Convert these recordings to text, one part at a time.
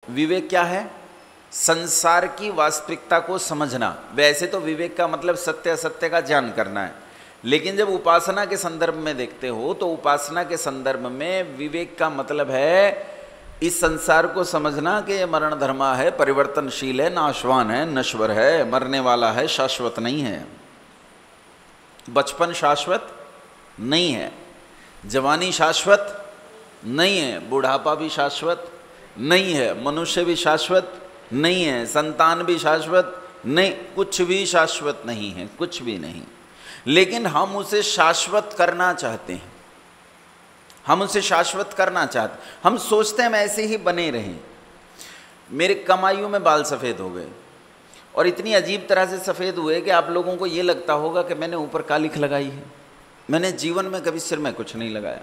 विवेक क्या है? संसार की वास्तविकता को समझना। वैसे तो विवेक का मतलब सत्य असत्य का ज्ञान करना है, लेकिन जब उपासना के संदर्भ में देखते हो तो उपासना के संदर्भ में विवेक का मतलब है इस संसार को समझना कि ये मरण धर्मा है, परिवर्तनशील है, नाशवान है, नश्वर है, मरने वाला है, शाश्वत नहीं है। बचपन शाश्वत नहीं है, जवानी शाश्वत नहीं है, बुढ़ापा भी शाश्वत नहीं है, मनुष्य भी शाश्वत नहीं है, संतान भी शाश्वत नहीं, कुछ भी शाश्वत नहीं है, कुछ भी नहीं। लेकिन हम उसे शाश्वत करना चाहते हैं, हम उसे शाश्वत करना चाहते हैं। हम सोचते हैं हम ऐसे ही बने रहें। मेरे कम आयु में बाल सफ़ेद हो गए और इतनी अजीब तरह से सफ़ेद हुए कि आप लोगों को ये लगता होगा कि मैंने ऊपर कालिख लगाई है। मैंने जीवन में कभी सिर में कुछ नहीं लगाया।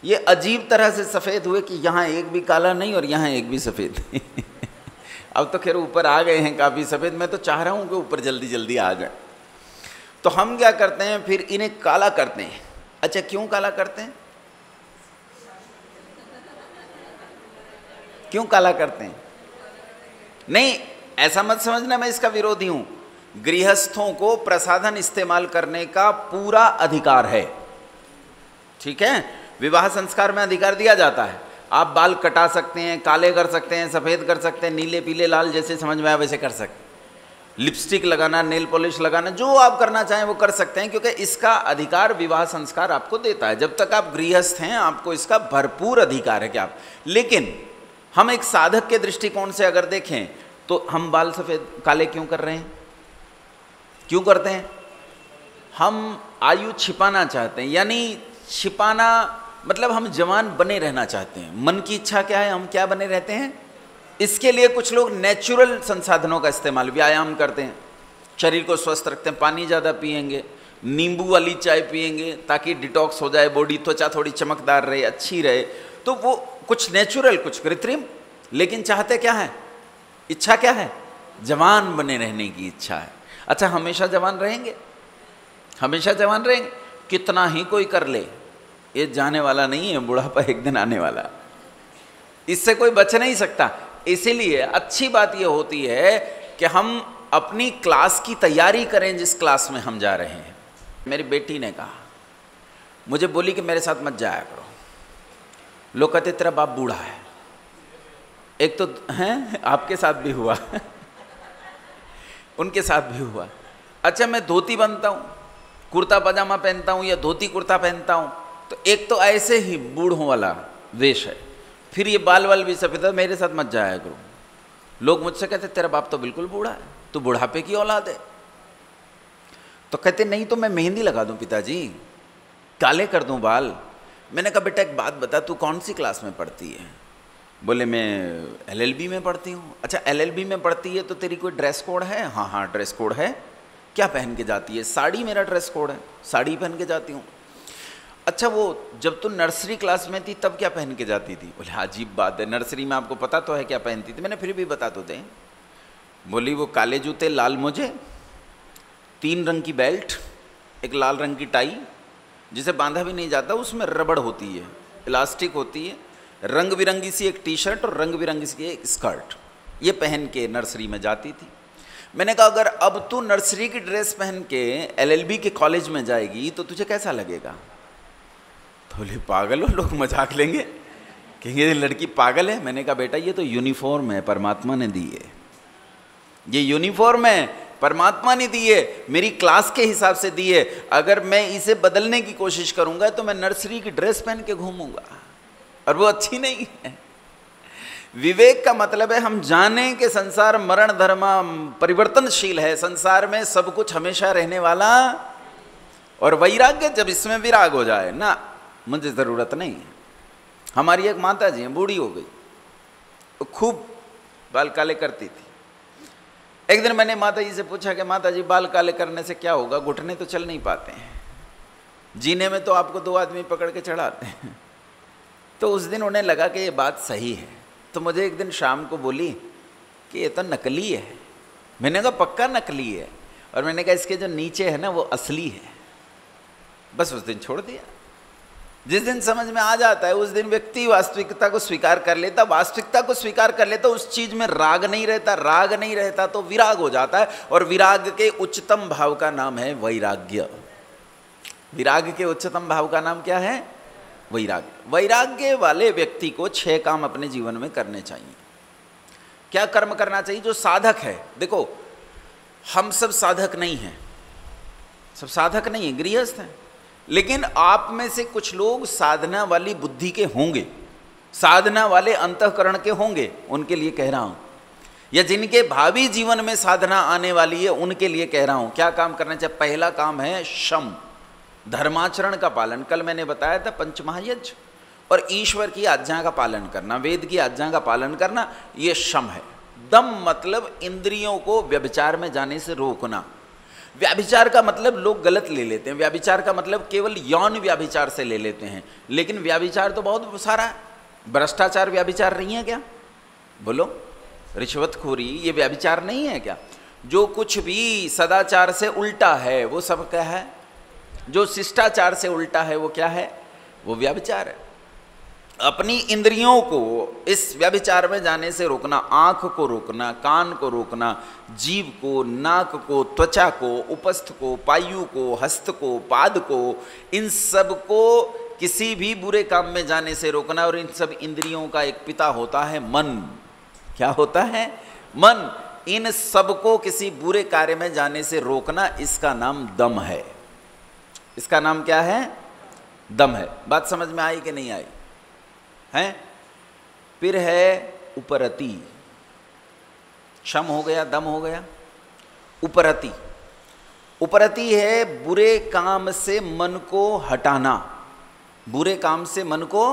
ये अजीब तरह से सफ़ेद हुए कि यहाँ एक भी काला नहीं और यहाँ एक भी सफ़ेद नहीं। अब तो खैर ऊपर आ गए हैं काफ़ी सफ़ेद। मैं तो चाह रहा हूँ कि ऊपर जल्दी जल्दी आ जाए। तो हम क्या करते हैं फिर, इन्हें काला करते हैं। अच्छा, क्यों काला करते हैं? क्यों काला करते हैं? नहीं, ऐसा मत समझना मैं इसका विरोधी हूं। गृहस्थों को प्रसाधन इस्तेमाल करने का पूरा अधिकार है, ठीक है? विवाह संस्कार में अधिकार दिया जाता है। आप बाल कटा सकते हैं, काले कर सकते हैं, सफ़ेद कर सकते हैं, नीले पीले लाल जैसे समझ में आए वैसे कर सकते हैं। लिपस्टिक लगाना, नेल पॉलिश लगाना, जो आप करना चाहें वो कर सकते हैं, क्योंकि इसका अधिकार विवाह संस्कार आपको देता है। जब तक आप गृहस्थ हैं आपको इसका भरपूर अधिकार है कि आप। लेकिन हम एक साधक के दृष्टिकोण से अगर देखें तो हम बाल सफ़ेद काले क्यों कर रहे हैं? क्यों करते हैं? हम आयु छिपाना चाहते हैं। यानी छिपाना मतलब हम जवान बने रहना चाहते हैं। मन की इच्छा क्या है? हम क्या बने रहते हैं? इसके लिए कुछ लोग नेचुरल संसाधनों का इस्तेमाल, व्यायाम करते हैं, शरीर को स्वस्थ रखते हैं, पानी ज़्यादा पिएंगे, नींबू वाली चाय पिएंगे ताकि डिटॉक्स हो जाए बॉडी, त्वचा थोड़ी चमकदार रहे, अच्छी रहे। तो वो कुछ नेचुरल कुछ कृत्रिम, लेकिन चाहते क्या है? इच्छा क्या है? जवान बने रहने की इच्छा है। अच्छा, हमेशा जवान रहेंगे? हमेशा जवान रहेंगे? कितना ही कोई कर ले, ये जाने वाला नहीं है, बुढ़ापा एक दिन आने वाला, इससे कोई बच नहीं सकता। इसीलिए अच्छी बात यह होती है कि हम अपनी क्लास की तैयारी करें जिस क्लास में हम जा रहे हैं। मेरी बेटी ने कहा, मुझे बोली कि मेरे साथ मत जाया करो, लोग कहते तेरा बाप बूढ़ा है। एक तो हैं, आपके साथ भी हुआ उनके साथ भी हुआ। अच्छा, मैं धोती बनता हूँ, कुर्ता पजामा पहनता हूँ या धोती कुर्ता पहनता हूँ, तो एक तो ऐसे ही बूढ़ों वाला वेश है, फिर ये बाल वाल भी सफ़ेद है, मेरे साथ मत जाया करो। लोग मुझसे कहते तेरा बाप तो बिल्कुल बूढ़ा है, तू बुढ़ापे की औलाद है। तो कहते नहीं तो मैं मेहंदी लगा दूं पिताजी, काले कर दूं बाल। मैंने कहा बेटा एक बात बता, तू कौन सी क्लास में पढ़ती है? बोले मैं LLB में पढ़ती हूँ। अच्छा, LLB में पढ़ती है तो तेरी कोई ड्रेस कोड है? हाँ हाँ ड्रेस कोड है। क्या पहन के जाती है? साड़ी मेरा ड्रेस कोड है, साड़ी पहन के जाती हूँ। अच्छा, वो जब तू नर्सरी क्लास में थी तब क्या पहन के जाती थी? बोले अजीब बात है, नर्सरी में आपको पता तो है क्या पहनती थी। मैंने फिर भी बता तो दें। बोली वो काले जूते, लाल मोजे, 3 रंग की बेल्ट, एक लाल रंग की टाई जिसे बांधा भी नहीं जाता, उसमें रबड़ होती है, इलास्टिक होती है, रंग बिरंगी सी एक टी शर्ट और रंग बिरंगी सी एक स्कर्ट, ये पहन के नर्सरी में जाती थी। मैंने कहा अगर अब तू नर्सरी की ड्रेस पहन के LLB के कॉलेज में जाएगी तो तुझे कैसा लगेगा? बोले पागल हो, लोग मजाक लेंगे, कहेंगे ये लड़की पागल है। मैंने कहा बेटा ये तो यूनिफॉर्म है, परमात्मा ने दी है, ये यूनिफॉर्म है, परमात्मा ने दी है, मेरी क्लास के हिसाब से दी है। अगर मैं इसे बदलने की कोशिश करूंगा तो मैं नर्सरी की ड्रेस पहन के घूमूंगा और वो अच्छी नहीं है। विवेक का मतलब है हम जाने कि संसार मरण धर्मा परिवर्तनशील है, संसार में सब कुछ हमेशा रहने वाला। और वैराग्य जब इसमें विराग हो जाए ना, मुझे ज़रूरत नहीं है। हमारी एक माता जी हैं, बूढ़ी हो गई, वो खूब बाल काले करती थी। एक दिन मैंने माता जी से पूछा कि माता जी बाल काले करने से क्या होगा? घुटने तो चल नहीं पाते हैं, जीने में तो आपको 2 आदमी पकड़ के चढ़ाते हैं। तो उस दिन उन्हें लगा कि ये बात सही है, तो मुझे एक दिन शाम को बोली कि ये तो नकली है। मैंने कहा पक्का नकली है, और मैंने कहा इसके जो नीचे है ना वो असली है। बस उस दिन छोड़ दिया। जिस दिन समझ में आ जाता है उस दिन व्यक्ति वास्तविकता को स्वीकार कर लेता। वास्तविकता को स्वीकार कर लेता, उस चीज में राग नहीं रहता, राग नहीं रहता तो विराग हो जाता है। और विराग के उच्चतम भाव का नाम है वैराग्य। विराग के उच्चतम भाव का नाम क्या है? वैराग्य। वैराग्य वाले व्यक्ति को 6 काम अपने जीवन में करने चाहिए। क्या कर्म करना चाहिए? जो साधक है, देखो हम सब साधक नहीं हैं, सब साधक नहीं है, गृहस्थ हैं, लेकिन आप में से कुछ लोग साधना वाली बुद्धि के होंगे, साधना वाले अंतःकरण के होंगे, उनके लिए कह रहा हूं, या जिनके भावी जीवन में साधना आने वाली है उनके लिए कह रहा हूं। क्या काम करना चाहिए? पहला काम है शम, धर्माचरण का पालन। कल मैंने बताया था पंचमहायज्ञ और ईश्वर की आज्ञा का पालन करना, वेद की आज्ञा का पालन करना, ये शम है। दम मतलब इंद्रियों को व्यभिचार में जाने से रोकना। व्याभिचार का मतलब लोग गलत ले लेते हैं, व्याभिचार का मतलब केवल यौन व्याभिचार से ले लेते हैं, लेकिन व्याभिचार तो बहुत सारा है। भ्रष्टाचार व्याभिचार नहीं है क्या? बोलो, रिश्वतखोरी ये व्याभिचार नहीं है क्या? जो कुछ भी सदाचार से उल्टा है वो सब क्या है? जो शिष्टाचार से उल्टा है वो क्या है? वो व्याभिचार है। अपनी इंद्रियों को इस व्यभिचार में जाने से रोकना, आंख को रोकना, कान को रोकना, जीभ को, नाक को, त्वचा को, उपस्थ को, पायु को, हस्त को, पाद को, इन सब को किसी भी बुरे काम में जाने से रोकना। और इन सब इंद्रियों का एक पिता होता है मन। क्या होता है? मन। इन सब को किसी बुरे कार्य में जाने से रोकना, इसका नाम दम है। इसका नाम क्या है? दम है। बात समझ में आई कि नहीं आई? हैं? फिर है उपरति। शम हो गया, दम हो गया, उपरति। उपरति है बुरे काम से मन को हटाना, बुरे काम से मन को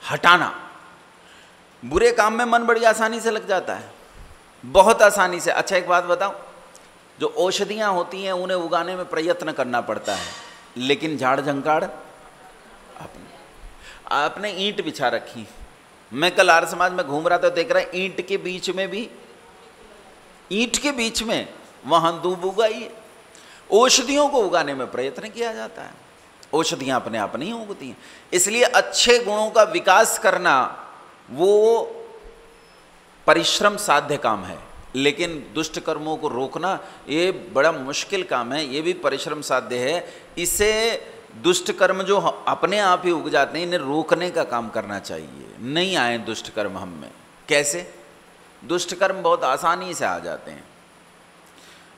हटाना। बुरे काम में मन बड़ी आसानी से लग जाता है, बहुत आसानी से। अच्छा एक बात बताओ, जो औषधियां होती हैं उन्हें उगाने में प्रयत्न करना पड़ता है, लेकिन झाड़ झंकाड़ आपने ईंट बिछा रखी। मैं कल आर्य समाज में घूम रहा था, देख रहा है ईंट के बीच में भी, ईंट के बीच में वहां दूब उगाई है। औषधियों को उगाने में प्रयत्न किया जाता है, औषधियां अपने आप नहीं उगती हैं। इसलिए अच्छे गुणों का विकास करना वो परिश्रम साध्य काम है, लेकिन दुष्ट कर्मों को रोकना ये बड़ा मुश्किल काम है, ये भी परिश्रम साध्य है। इसे दुष्ट कर्म जो अपने आप ही उग जाते हैं, इन्हें रोकने का काम करना चाहिए, नहीं आए दुष्ट कर्म हम में। कैसे? दुष्ट कर्म बहुत आसानी से आ जाते हैं।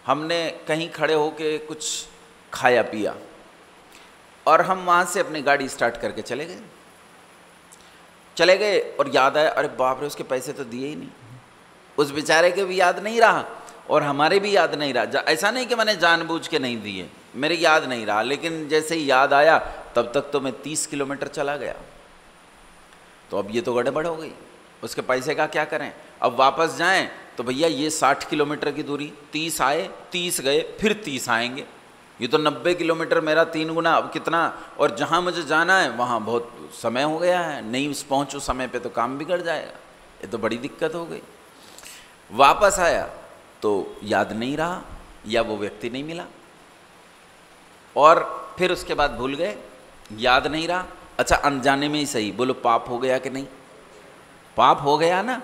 हमने कहीं खड़े होके कुछ खाया पिया और हम वहाँ से अपनी गाड़ी स्टार्ट करके चले गए और याद आया, अरे बाप रे उसके पैसे तो दिए ही नहीं। उस बेचारे के भी याद नहीं रहा और हमारे भी याद नहीं रहा। ऐसा नहीं कि मैंने जानबूझ के नहीं दिए, मेरे याद नहीं रहा, लेकिन जैसे ही याद आया तब तक तो मैं 30 किलोमीटर चला गया। तो अब ये तो गड़बड़ हो गई, उसके पैसे का क्या करें? अब वापस जाएं तो भैया ये 60 किलोमीटर की दूरी, 30 आए 30 गए फिर 30 आएंगे, ये तो 90 किलोमीटर मेरा 3 गुना। अब कितना? और जहाँ मुझे जाना है वहाँ बहुत समय हो गया है, नहीं पहुँचूँ समय पे तो काम बिगड़ जाएगा। ये तो बड़ी दिक्कत हो गई। वापस आया तो याद नहीं रहा या वो व्यक्ति नहीं मिला, और फिर उसके बाद भूल गए, याद नहीं रहा। अच्छा अनजाने में ही सही, बोलो पाप हो गया कि नहीं? पाप हो गया ना।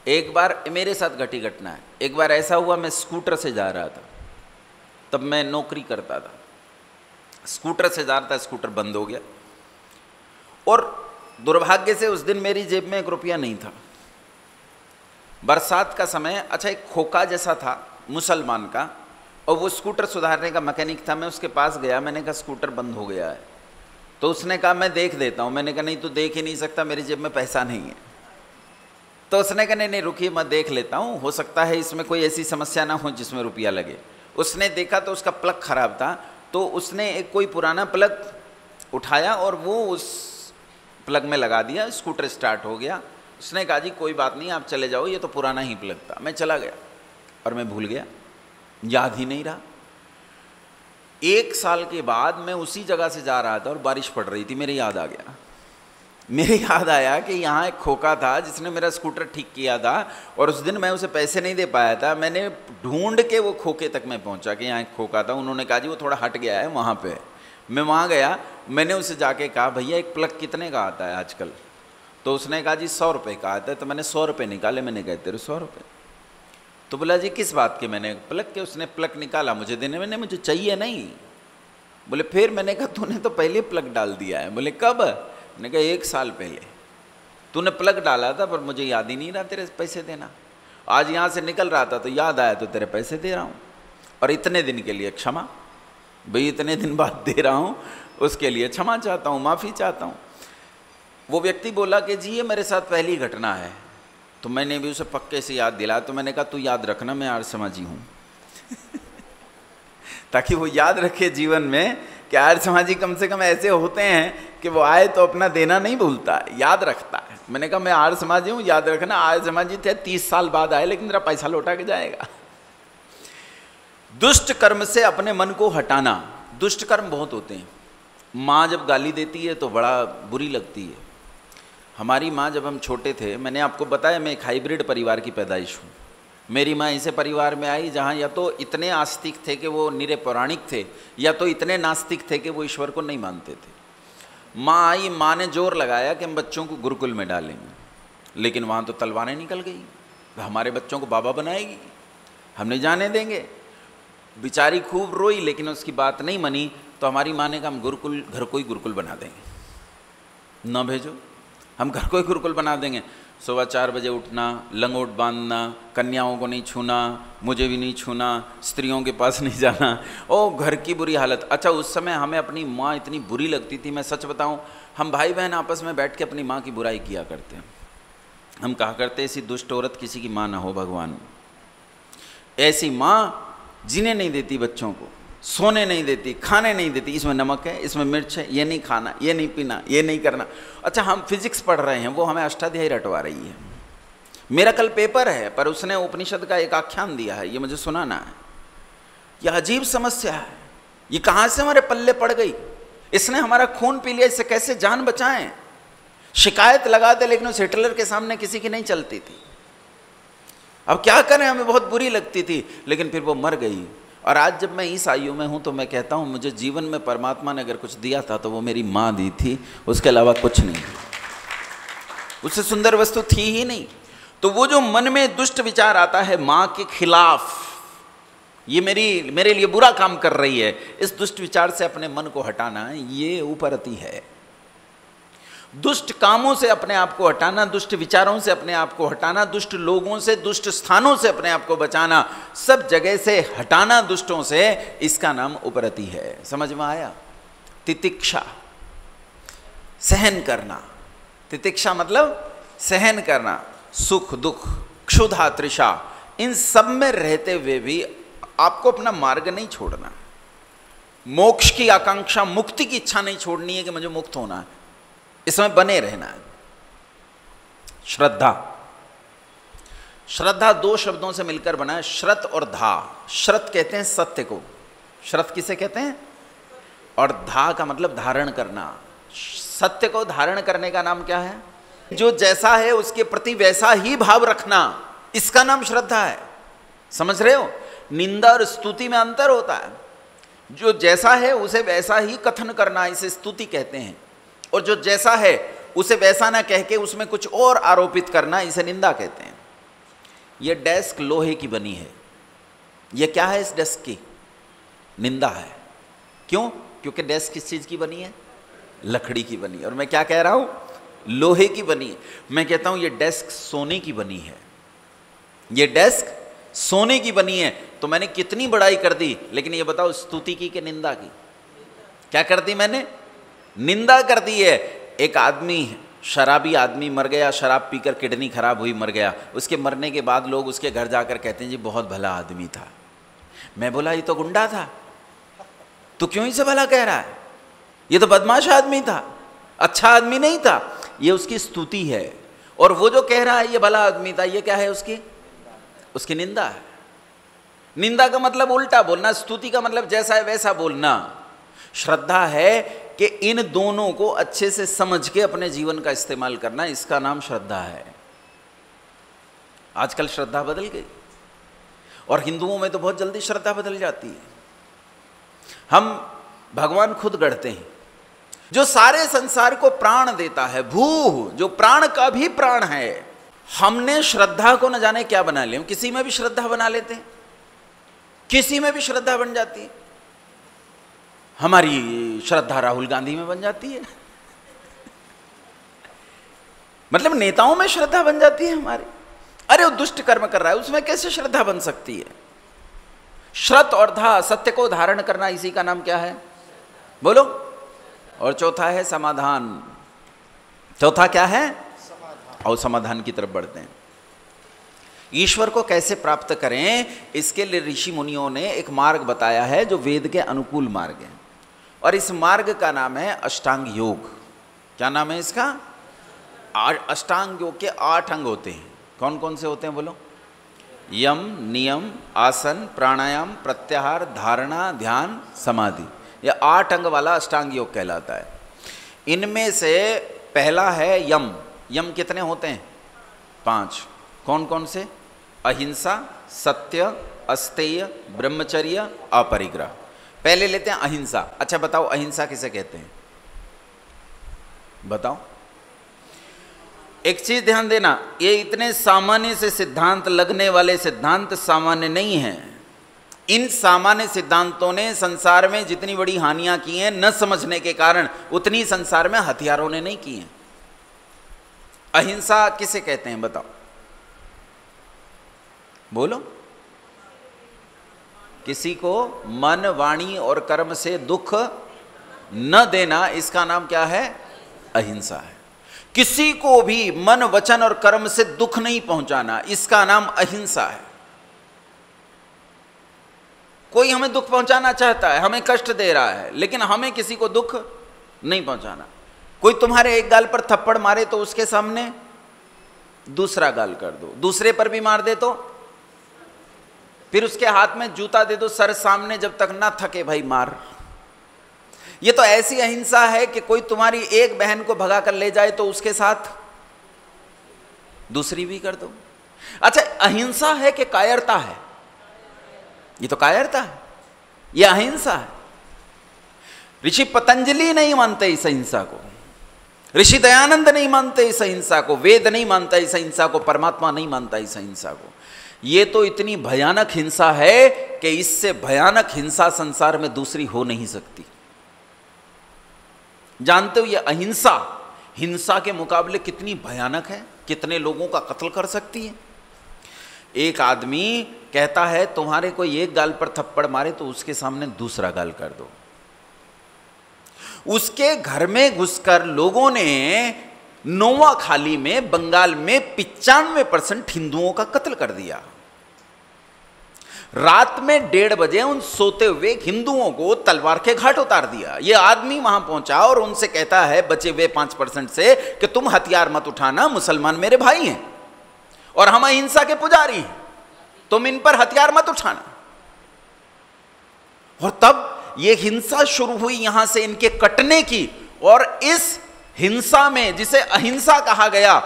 एक बार मेरे साथ घटी घटना है। एक बार ऐसा हुआ, मैं स्कूटर से जा रहा था, तब मैं नौकरी करता था, स्कूटर से जा रहा था, स्कूटर बंद हो गया और दुर्भाग्य से उस दिन मेरी जेब में 1 रुपया नहीं था। बरसात का समय। अच्छा एक खोखा जैसा था मुसलमान का, और वो स्कूटर सुधारने का मैकेनिक था। मैं उसके पास गया, मैंने कहा स्कूटर बंद हो गया है। तो उसने कहा मैं देख देता हूँ। मैंने कहा नहीं तू देख ही नहीं सकता, मेरी जेब में पैसा नहीं है। तो उसने कहा नहीं रुकिए मैं देख लेता हूँ, हो सकता है इसमें कोई ऐसी समस्या ना हो जिसमें रुपया लगे। उसने देखा तो उसका प्लग खराब था, तो उसने एक कोई पुराना प्लग उठाया और वो उस प्लग में लगा दिया, स्कूटर स्टार्ट हो गया। उसने कहा जी कोई बात नहीं आप चले जाओ, ये तो पुराना ही प्लग था। मैं चला गया और मैं भूल गया, याद ही नहीं रहा। 1 साल के बाद मैं उसी जगह से जा रहा था और बारिश पड़ रही थी, मेरे याद आ गया। मेरे याद आया कि यहाँ एक खोखा था जिसने मेरा स्कूटर ठीक किया था, और उस दिन मैं उसे पैसे नहीं दे पाया था। मैंने ढूंढ के वो खोखे तक मैं पहुँचा कि यहाँ एक खोखा था। उन्होंने कहा जी वो थोड़ा हट गया है वहाँ पे। मैं वहाँ गया, मैंने उसे जाके कहा भैया एक प्लग कितने का आता है आजकल? तो उसने कहा जी 100 रुपये का आता है। तो मैंने 100 रुपये निकाले, मैंने कहा तेरे 100 रुपये। तो बोला जी किस बात के? मैंने प्लग के। उसने प्लग निकाला मुझे देने, मैंने मुझे चाहिए नहीं। बोले फिर? मैंने कहा तूने तो पहले प्लग डाल दिया है। बोले कब? मैंने कहा 1 साल पहले तूने प्लग डाला था, पर मुझे याद ही नहीं रहा तेरे पैसे देना। आज यहाँ से निकल रहा था तो याद आया तो तेरे पैसे दे रहा हूँ, और इतने दिन के लिए क्षमा भाई, इतने दिन बाद दे रहा हूँ, उसके लिए क्षमा चाहता हूँ, माफ़ी चाहता हूँ। वो व्यक्ति बोला कि जी ये मेरे साथ पहली घटना है। तो मैंने भी उसे पक्के से याद दिलाया। तो मैंने कहा तू याद रखना मैं आर्य समाजी हूँ ताकि वो याद रखे जीवन में कि आर्य समाजी कम से कम ऐसे होते हैं कि वो आए तो अपना देना नहीं भूलता, याद रखता है। मैंने कहा मैं आर्य समाजी हूँ, याद रखना आर्य समाजी थे 30 साल बाद आए, लेकिन तेरा पैसा लौटा के जाएगा। दुष्ट कर्म से अपने मन को हटाना। दुष्ट कर्म बहुत होते हैं। माँ जब गाली देती है तो बड़ा बुरी लगती है। हमारी माँ जब हम छोटे थे, मैंने आपको बताया मैं एक हाइब्रिड परिवार की पैदाइश हूँ। मेरी माँ ऐसे परिवार में आई जहाँ या तो इतने आस्तिक थे कि वो निरे पौराणिक थे, या तो इतने नास्तिक थे कि वो ईश्वर को नहीं मानते थे। माँ आई, माँ ने जोर लगाया कि हम बच्चों को गुरुकुल में डालेंगे, लेकिन वहाँ तो तलवारें निकल गई, हमारे बच्चों को बाबा बनाएगी, हम नहीं जाने देंगे। बेचारी खूब रोई, लेकिन उसकी बात नहीं मनी। तो हमारी माँ ने कहा हम गुरुकुल, घर को ही गुरुकुल बना देंगे, न भेजो, हम घर को ही गुरुकुल बना देंगे। सुबह 4 बजे उठना, लंगोट बांधना, कन्याओं को नहीं छूना, मुझे भी नहीं छूना, स्त्रियों के पास नहीं जाना, ओ घर की बुरी हालत। अच्छा उस समय हमें अपनी माँ इतनी बुरी लगती थी, मैं सच बताऊं, हम भाई बहन आपस में बैठ के अपनी माँ की बुराई किया करते हैं। हम कहा करते ऐसी दुष्ट औरत किसी की माँ ना हो भगवान। ऐसी माँ जीने नहीं देती बच्चों को, सोने नहीं देती, खाने नहीं देती, इसमें नमक है, इसमें मिर्च है, ये नहीं खाना, ये नहीं पीना, ये नहीं करना। अच्छा हम फिजिक्स पढ़ रहे हैं, वो हमें अष्टाध्यायी रटवा रही है। मेरा कल पेपर है, पर उसने उपनिषद का एक आख्यान दिया है, ये मुझे सुनाना है। यह अजीब समस्या है, ये कहाँ से हमारे पल्ले पड़ गई? इसने हमारा खून पी लिया, इससे कैसे जान बचाएं? शिकायत लगाते, लेकिन उस हिटलर के सामने किसी की नहीं चलती थी। अब क्या करें, हमें बहुत बुरी लगती थी, लेकिन फिर वो मर गई। और आज जब मैं इस आयु में हूँ तो मैं कहता हूँ मुझे जीवन में परमात्मा ने अगर कुछ दिया था तो वो मेरी माँ दी थी, उसके अलावा कुछ नहीं। उससे सुंदर वस्तु थी ही नहीं। तो वो जो मन में दुष्ट विचार आता है माँ के खिलाफ, ये मेरे लिए बुरा काम कर रही है, इस दुष्ट विचार से अपने मन को हटाना, ये उपरति है। दुष्ट कामों से अपने आप को हटाना, दुष्ट विचारों से अपने आप को हटाना, दुष्ट लोगों से, दुष्ट स्थानों से अपने आप को बचाना, सब जगह से हटाना दुष्टों से, इसका नाम उपरति है। समझ में आया? तितिक्षा, सहन करना। तितिक्षा मतलब सहन करना, सुख दुख, क्षुधा तृषा, इन सब में रहते हुए भी आपको अपना मार्ग नहीं छोड़ना। मोक्ष की आकांक्षा, मुक्ति की इच्छा नहीं छोड़नी है कि मुझे मुक्त होना है, इसमें बने रहना है। श्रद्धा, श्रद्धा 2 शब्दों से मिलकर बना है, श्रत और धा। श्रत कहते हैं सत्य को, श्रत किसे कहते हैं? और धा का मतलब धारण करना। सत्य को धारण करने का नाम क्या है? जो जैसा है उसके प्रति वैसा ही भाव रखना, इसका नाम श्रद्धा है। समझ रहे हो? निंदा और स्तुति में अंतर होता है। जो जैसा है उसे वैसा ही कथन करना, इसे स्तुति कहते हैं, और जो जैसा है उसे वैसा ना कह के उसमें कुछ और आरोपित करना, इसे निंदा कहते हैं। यह डेस्क लोहे की बनी है, यह क्या है? इस डेस्क की निंदा है। क्यों? क्योंकि डेस्क किस चीज की बनी है? लकड़ी की बनी है। और मैं क्या कह रहा हूं? लोहे की बनी है। मैं कहता हूं यह डेस्क सोने की बनी है, यह डेस्क सोने की बनी है। तो मैंने कितनी बड़ाई कर दी, लेकिन ये बताओ स्तुति की कि निंदा की? क्या कर दी मैंने? निंदा कर दी है। एक आदमी, शराबी आदमी मर गया, शराब पीकर किडनी खराब हुई, मर गया। उसके मरने के बाद लोग उसके घर जाकर कहते हैं जी बहुत भला आदमी था। मैं बोला ये तो गुंडा था, तो क्यों इसे भला कह रहा है? ये तो बदमाश आदमी था, अच्छा आदमी नहीं था। ये उसकी स्तुति है। और वो जो कह रहा है ये भला आदमी था, ये क्या है? उसकी निंदा है। निंदा का मतलब उल्टा बोलना, स्तुति का मतलब जैसा है वैसा बोलना। श्रद्धा है कि इन दोनों को अच्छे से समझ के अपने जीवन का इस्तेमाल करना, इसका नाम श्रद्धा है। आजकल श्रद्धा बदल गई, और हिंदुओं में तो बहुत जल्दी श्रद्धा बदल जाती है। हम भगवान खुद गढ़ते हैं, जो सारे संसार को प्राण देता है, भू, जो प्राण का भी प्राण है। हमने श्रद्धा को न जाने क्या बना लिया, किसी में भी श्रद्धा बना लेते हैं, किसी में भी श्रद्धा बन जाती है। हमारी श्रद्धा राहुल गांधी में बन जाती है, मतलब नेताओं में श्रद्धा बन जाती है हमारी। अरे वो दुष्ट कर्म कर रहा है, उसमें कैसे श्रद्धा बन सकती है? श्रत और धा, सत्य को धारण करना, इसी का नाम क्या है? बोलो। और चौथा है समाधान। चौथा क्या है? और समाधान की तरफ बढ़ते हैं। ईश्वर को कैसे प्राप्त करें, इसके लिए ऋषि मुनियों ने एक मार्ग बताया है जो वेद के अनुकूल मार्ग है, और इस मार्ग का नाम है अष्टांग योग। क्या नाम है इसका? अष्टांग योग के 8 अंग होते हैं। कौन कौन से होते हैं बोलो? यम, नियम, आसन, प्राणायाम, प्रत्याहार, धारणा, ध्यान, समाधि। यह 8 अंग वाला अष्टांग योग कहलाता है। इनमें से पहला है यम। यम कितने होते हैं? 5। कौन कौन से? अहिंसा, सत्य, अस्तेय, ब्रह्मचर्य, अपरिग्रह। पहले लेते हैं अहिंसा। अच्छा बताओ, अहिंसा किसे कहते हैं? बताओ। एक चीज ध्यान देना, ये इतने सामान्य से सिद्धांत लगने वाले सिद्धांत सामान्य नहीं हैं। इन सामान्य सिद्धांतों ने संसार में जितनी बड़ी हानियां की हैं, न समझने के कारण, उतनी संसार में हथियारों ने नहीं की हैं। अहिंसा किसे कहते हैं बताओ? बोलो। किसी को मन, वाणी और कर्म से दुख न देना, इसका नाम क्या है? अहिंसा है। किसी को भी मन, वचन और कर्म से दुख नहीं पहुंचाना, इसका नाम अहिंसा है। कोई हमें दुख पहुंचाना चाहता है, हमें कष्ट दे रहा है, लेकिन हमें किसी को दुख नहीं पहुंचाना। कोई तुम्हारे एक गाल पर थप्पड़ मारे तो उसके सामने दूसरा गाल कर दो, दूसरे पर भी मार दे तो फिर उसके हाथ में जूता दे दो सर सामने, जब तक ना थके भाई मार। ये तो ऐसी अहिंसा है कि कोई तुम्हारी एक बहन को भगा कर ले जाए तो उसके साथ दूसरी भी कर दो। अच्छा, अहिंसा है कि कायरता है? ये तो कायरता है, ये अहिंसा है। ऋषि पतंजलि नहीं मानते इस अहिंसा को, ऋषि दयानंद नहीं मानते इस अहिंसा को, वेद नहीं मानता इस अहिंसा को, परमात्मा नहीं मानता इस अहिंसा को। ये तो इतनी भयानक हिंसा है कि इससे भयानक हिंसा संसार में दूसरी हो नहीं सकती। जानते हो ये अहिंसा हिंसा के मुकाबले कितनी भयानक है, कितने लोगों का कत्ल कर सकती है। एक आदमी कहता है तुम्हारे कोई एक गाल पर थप्पड़ मारे तो उसके सामने दूसरा गाल कर दो। उसके घर में घुसकर लोगों ने नोवाखाली में, बंगाल में 95% हिंदुओं का कत्ल कर दिया। रात में 1:30 बजे उन सोते हुए हिंदुओं को तलवार के घाट उतार दिया। यह आदमी वहां पहुंचा और उनसे कहता है बचे हुए 5% से कि तुम हथियार मत उठाना, मुसलमान मेरे भाई हैं और हम अहिंसा के पुजारी हैं, तुम इन पर हथियार मत उठाना। और तब यह हिंसा शुरू हुई यहां से इनके कटने की। और इस हिंसा में, जिसे अहिंसा कहा गया,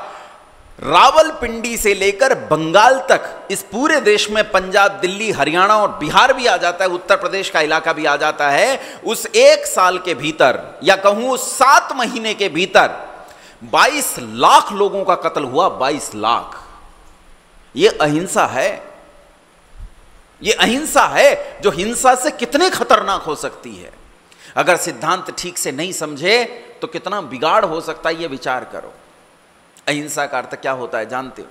रावलपिंडी से लेकर बंगाल तक, इस पूरे देश में पंजाब, दिल्ली, हरियाणा और बिहार भी आ जाता है, उत्तर प्रदेश का इलाका भी आ जाता है। उस 1 साल के भीतर, या कहूं 7 महीने के भीतर 22 लाख लोगों का कत्ल हुआ। 22 लाख। यह अहिंसा है। यह अहिंसा है जो हिंसा से कितने खतरनाक हो सकती है। अगर सिद्धांत ठीक से नहीं समझे तो कितना बिगाड़ हो सकता है, यह विचार करो। अहिंसा का अर्थ क्या होता है जानते हो?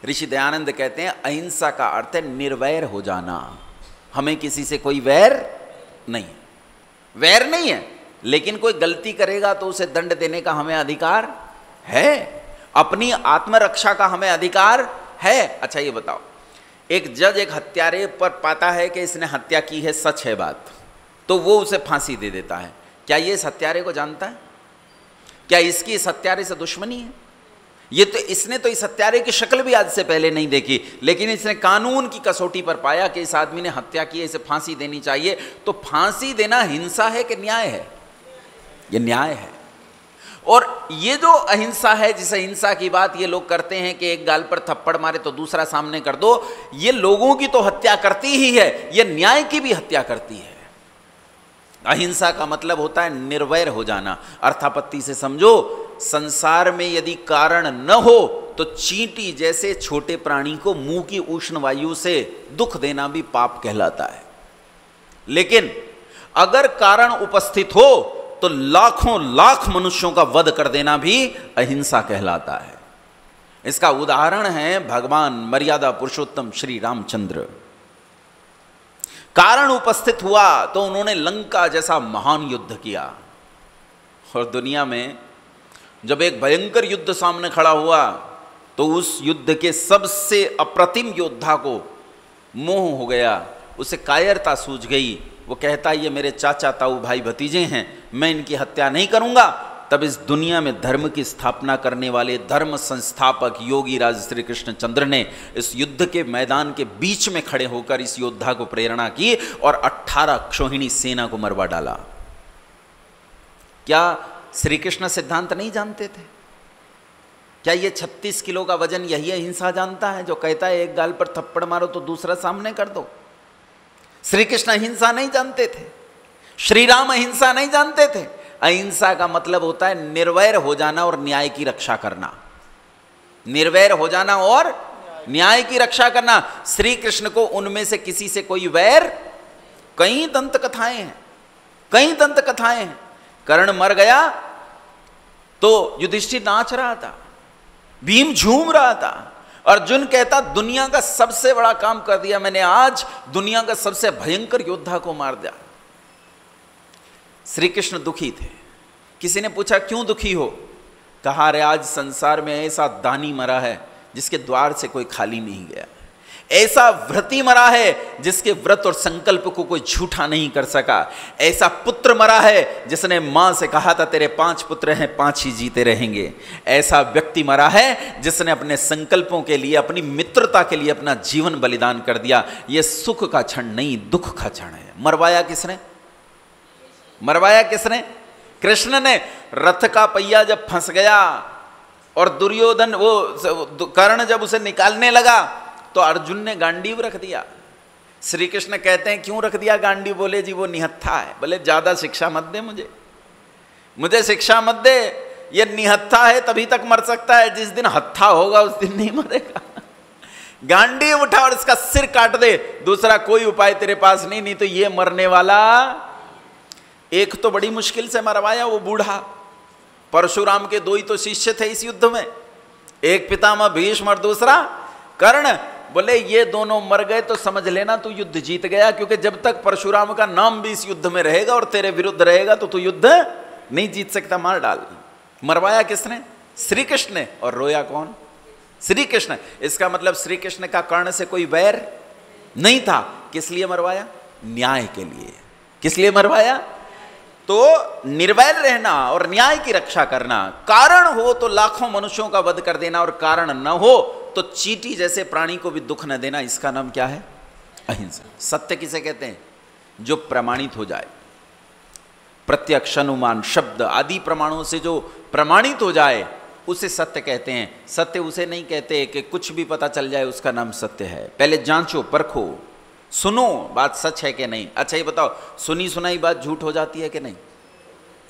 ऋषि दयानंद कहते हैं अहिंसा का अर्थ है निर्वैर हो जाना। हमें किसी से कोई वैर नहीं है, वैर नहीं है, लेकिन कोई गलती करेगा तो उसे दंड देने का हमें अधिकार है, अपनी आत्मरक्षा का हमें अधिकार है। अच्छा ये बताओ, एक जज एक हत्यारे पर पाता है कि इसने हत्या की है, सच है बात, तो वो उसे फांसी दे देता है। क्या ये इस हत्यारे को जानता है? क्या इसकी इस हत्यारे से दुश्मनी है? ये तो इसने तो इस हत्यारे की शक्ल भी आज से पहले नहीं देखी, लेकिन इसने कानून की कसौटी पर पाया कि इस आदमी ने हत्या की है, इसे फांसी देनी चाहिए। तो फांसी देना हिंसा है कि न्याय है? ये न्याय है। और ये जो अहिंसा है, जिस अहिंसा की बात ये लोग करते हैं कि एक गाल पर थप्पड़ मारे तो दूसरा सामने कर दो, ये लोगों की तो हत्या करती ही है, ये न्याय की भी हत्या करती है। अहिंसा का मतलब होता है निर्वैर हो जाना। अर्थापत्ति से समझो, संसार में यदि कारण न हो तो चींटी जैसे छोटे प्राणी को मुंह की उष्ण वायु से दुख देना भी पाप कहलाता है। लेकिन अगर कारण उपस्थित हो तो लाखों लाख मनुष्यों का वध कर देना भी अहिंसा कहलाता है। इसका उदाहरण है भगवान मर्यादा पुरुषोत्तम श्री रामचंद्र। कारण उपस्थित हुआ तो उन्होंने लंका जैसा महान युद्ध किया। और दुनिया में जब एक भयंकर युद्ध सामने खड़ा हुआ तो उस युद्ध के सबसे अप्रतिम योद्धा को मोह हो गया, उसे कायरता सूझ गई। वो कहता ये मेरे चाचा ताऊ भाई भतीजे हैं, मैं इनकी हत्या नहीं करूंगा। तब इस दुनिया में धर्म की स्थापना करने वाले धर्म संस्थापक योगी राज श्री कृष्ण चंद्र ने इस युद्ध के मैदान के बीच में खड़े होकर इस योद्धा को प्रेरणा की और 18 क्षोहिणी सेना को मरवा डाला। क्या श्री कृष्ण सिद्धांत नहीं जानते थे? क्या ये 36 किलो का वजन यही अहिंसा जानता है जो कहता है एक गाल पर थप्पड़ मारो तो दूसरा सामने कर दो? श्री कृष्ण अहिंसा नहीं जानते थे, श्री राम अहिंसा नहीं जानते थे। अहिंसा का मतलब होता है निर्वैर हो जाना और न्याय की रक्षा करना। निर्वैर हो जाना और न्याय की रक्षा करना। श्री कृष्ण को उनमें से किसी से कोई वैर, कई दंत कथाएं हैं, कई दंत कथाएं हैं। कर्ण मर गया तो युधिष्ठिर नाच रहा था, भीम झूम रहा था, अर्जुन कहता दुनिया का सबसे बड़ा काम कर दिया मैंने, आज दुनिया का सबसे भयंकर योद्धा को मार दिया। श्री कृष्ण दुखी थे। किसी ने पूछा क्यों दुखी हो? कहा अरे आज संसार में ऐसा दानी मरा है जिसके द्वार से कोई खाली नहीं गया, ऐसा व्रती मरा है जिसके व्रत और संकल्प को कोई झूठा नहीं कर सका, ऐसा पुत्र मरा है जिसने मां से कहा था तेरे 5 पुत्र हैं 5 ही जीते रहेंगे, ऐसा व्यक्ति मरा है जिसने अपने संकल्पों के लिए, अपनी मित्रता के लिए अपना जीवन बलिदान कर दिया। यह सुख का क्षण नहीं, दुख का क्षण है। मरवाया किसने? मरवाया किसने? कृष्ण ने। रथ का पहिया जब फंस गया और दुर्योधन वो कर्ण जब उसे निकालने लगा तो अर्जुन ने गांडीव रख दिया। श्री कृष्ण कहते हैं क्यों रख दिया गांडीव? बोले जी वो निहत्था है। बोले ज्यादा शिक्षा मत दे, मुझे शिक्षा मत दे, ये निहत्था है तभी तक मर सकता है, जिस दिन हत्था होगा उस दिन नहीं मरेगा। गांडीव उठा और इसका सिर काट दे, दूसरा कोई उपाय तेरे पास नहीं, नहीं तो ये मरने वाला। एक तो बड़ी मुश्किल से मरवाया वो बूढ़ा, परशुराम के 2 ही तो शिष्य थे इस युद्ध में, एक पितामह भीष्म और दूसरा कर्ण। बोले ये दोनों मर गए तो समझ लेना तू युद्ध जीत गया, क्योंकि जब तक परशुराम का नाम भी इस युद्ध में रहेगा और तेरे विरुद्ध रहेगा तो तू युद्ध नहीं जीत सकता, मार डाल। मरवाया किसने? श्री कृष्ण ने। और रोया कौन? श्री कृष्ण। इसका मतलब श्री कृष्ण का कर्ण से कोई वैर नहीं था। किस लिए मरवाया? न्याय के लिए। किस लिए मरवाया? तो निर्वैर रहना और न्याय की रक्षा करना। कारण हो तो लाखों मनुष्यों का वध कर देना और कारण न हो तो चींटी जैसे प्राणी को भी दुख न देना, इसका नाम क्या है? अहिंसा। सत्य किसे कहते हैं? जो प्रमाणित हो जाए, प्रत्यक्ष, अनुमान, शब्द आदि प्रमाणों से जो प्रमाणित हो जाए उसे सत्य कहते हैं। सत्य उसे नहीं कहते कि कुछ भी पता चल जाए उसका नाम सत्य है। पहले जांचो परखो, सुनो बात सच है कि नहीं। अच्छा ये बताओ, सुनी सुनाई बात झूठ हो जाती है कि नहीं?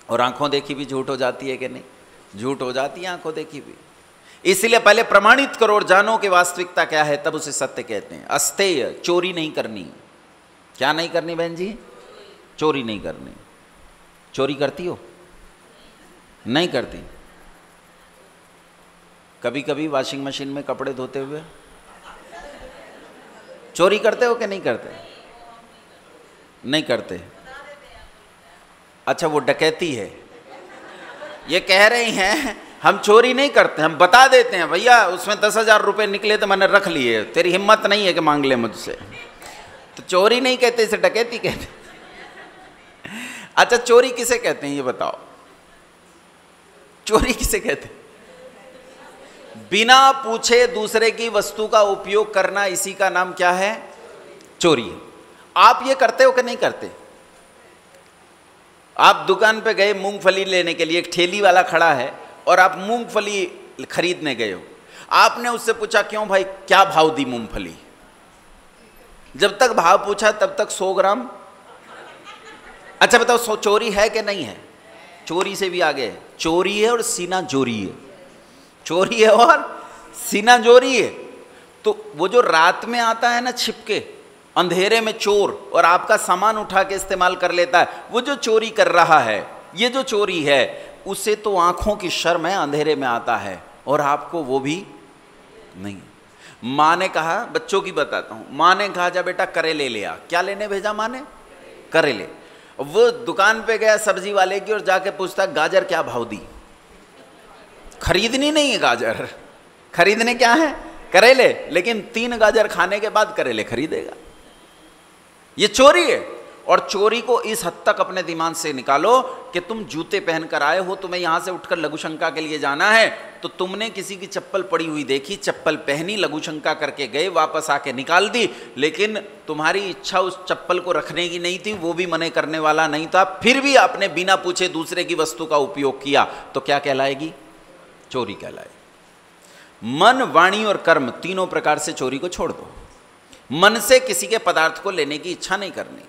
और आंखों देखी भी झूठ हो जाती है कि नहीं? झूठ हो जाती है आंखों देखी भी। इसलिए पहले प्रमाणित करो और जानो कि वास्तविकता क्या है, तब उसे सत्य कहते हैं। अस्तेय, चोरी नहीं करनी। क्या नहीं करनी बहन जी? चोरी नहीं करनी। चोरी करती हो? नहीं करती? कभी कभी वॉशिंग मशीन में कपड़े धोते हुए चोरी करते हो कि नहीं करते? नहीं करते। अच्छा वो डकैती है। ये कह रहे हैं हम चोरी नहीं करते, हम बता देते हैं भैया उसमें 10,000 रुपये निकले तो मैंने रख लिए, तेरी हिम्मत नहीं है कि मांग ले मुझसे। तो चोरी नहीं कहते, इसे डकैती कहते। अच्छा चोरी किसे कहते हैं ये बताओ? चोरी किसे कहते हैं? बिना पूछे दूसरे की वस्तु का उपयोग करना, इसी का नाम क्या है? चोरी। आप ये करते हो कि नहीं करते? आप दुकान पे गए मूंगफली लेने के लिए, एक ठेली वाला खड़ा है और आप मूंगफली खरीदने गए हो। आपने उससे पूछा क्यों भाई क्या भाव दी मूंगफली? जब तक भाव पूछा तब तक 100 ग्राम अच्छा बताओ चोरी है कि नहीं है? चोरी से भी आगे है, चोरी है और सीना जोरी है, चोरी है और सीना जोरी है। तो वो जो रात में आता है ना छिपके अंधेरे में चोर और आपका सामान उठा के इस्तेमाल कर लेता है, वो जो चोरी कर रहा है, ये जो चोरी है, उसे तो आंखों की शर्म है, अंधेरे में आता है और आपको वो भी नहीं। माँ ने कहा, बच्चों की बताता हूं, माँ ने कहा जा बेटा करेले ले आ। क्या लेने भेजा माँ ने? करेले। वो दुकान पे गया सब्जी वाले की और जाके पूछता गाजर क्या भाव दी? खरीदनी नहीं है गाजर, खरीदने क्या है? करेले। लेकिन 3 गाजर खाने के बाद करेले खरीदेगा। ये चोरी है। और चोरी को इस हद तक अपने दिमाग से निकालो कि तुम जूते पहनकर आए हो, तुम्हें यहां से उठकर लघुशंका के लिए जाना है, तो तुमने किसी की चप्पल पड़ी हुई देखी, चप्पल पहनी, लघुशंका करके गए, वापस आके निकाल दी, लेकिन तुम्हारी इच्छा उस चप्पल को रखने की नहीं थी, वो भी मने करने वाला नहीं था, फिर भी आपने बिना पूछे दूसरे की वस्तु का उपयोग किया, तो क्या कहलाएगी? चोरी कहलाएगी। मन, वाणी और कर्म तीनों प्रकार से चोरी को छोड़ दो। मन से किसी के पदार्थ को लेने की इच्छा नहीं करनी।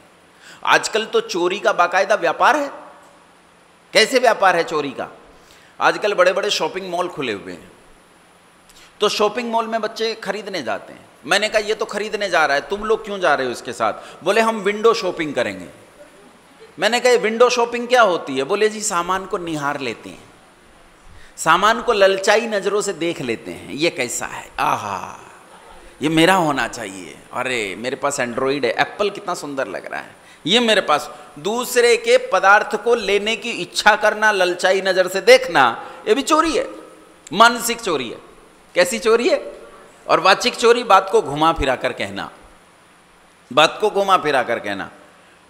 आजकल तो चोरी का बाकायदा व्यापार है। कैसे व्यापार है चोरी का? आजकल बड़े बड़े शॉपिंग मॉल खुले हुए हैं, तो शॉपिंग मॉल में बच्चे खरीदने जाते हैं। मैंने कहा ये तो खरीदने जा रहा है, तुम लोग क्यों जा रहे हो इसके साथ? बोले हम विंडो शॉपिंग करेंगे। मैंने कहा विंडो शॉपिंग क्या होती है? बोले जी सामान को निहार लेते हैं, सामान को ललचाई नजरों से देख लेते हैं, ये कैसा है, आहा ये मेरा होना चाहिए, अरे मेरे पास एंड्रॉइड है, एप्पल कितना सुंदर लग रहा है, ये मेरे पास। दूसरे के पदार्थ को लेने की इच्छा करना, ललचाई नजर से देखना, ये भी चोरी है, मानसिक चोरी है। कैसी चोरी है? और वाचिक चोरी, बात को घुमा फिरा कर कहना, बात को घुमा फिरा कर कहना।